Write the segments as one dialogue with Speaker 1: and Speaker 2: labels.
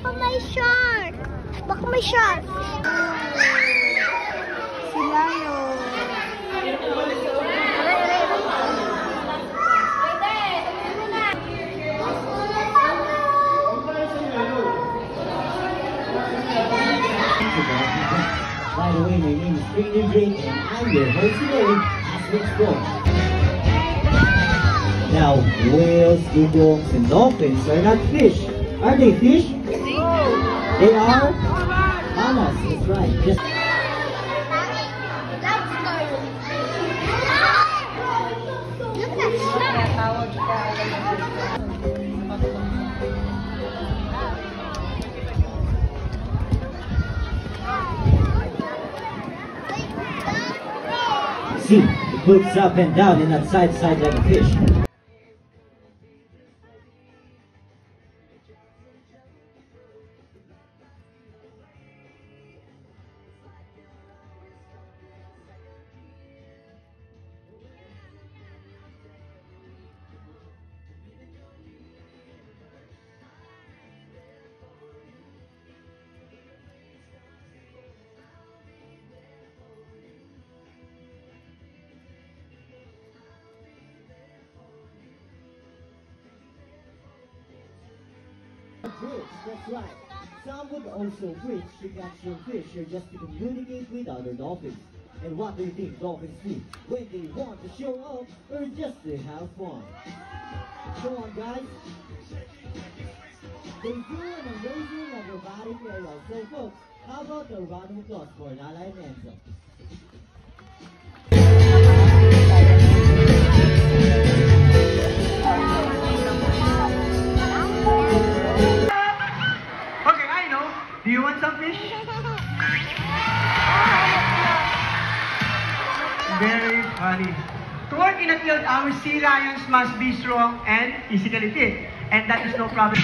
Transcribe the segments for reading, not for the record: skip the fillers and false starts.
Speaker 1: Baka may shark. Baka may shark. Sila yun.
Speaker 2: By the way, my name is Rainier Drake and I'm your host today as we explore. Now, whales, dugongs, and dolphins are not fish. Are they fish? They are mamas. That's right. Just see, it moves up and down and not side to side like a fish. Bridge, that's right. Some would also bridge to capture fish or just to communicate with other dolphins. And what do you think dolphins do when they want to show up or just to have fun? Come on, guys. They do an amazing acrobatic aerial. So folks, how about a round of applause for Nala and Enzo?
Speaker 3: Do you want some fish? Very funny. To work in a field, our sea lions must be strong and physically fit. And that is no problem.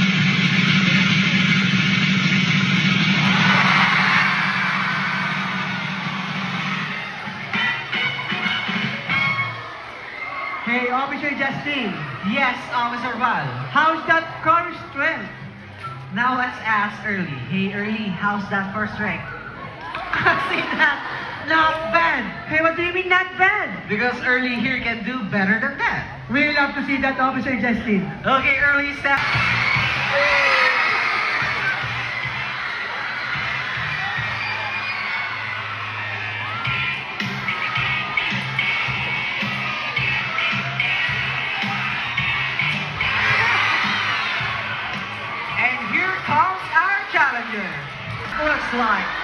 Speaker 3: Hey, Officer Justin.
Speaker 4: Yes, Officer Val.
Speaker 3: How's that car strength?
Speaker 4: Now let's ask Early. Hey Early, how's that first rank? See that? Not bad!
Speaker 3: Hey, what do you mean not bad?
Speaker 4: Because Early here can do better than that.
Speaker 3: We'll love to see that, Officer Justin.
Speaker 4: Okay, Early, step. Looks like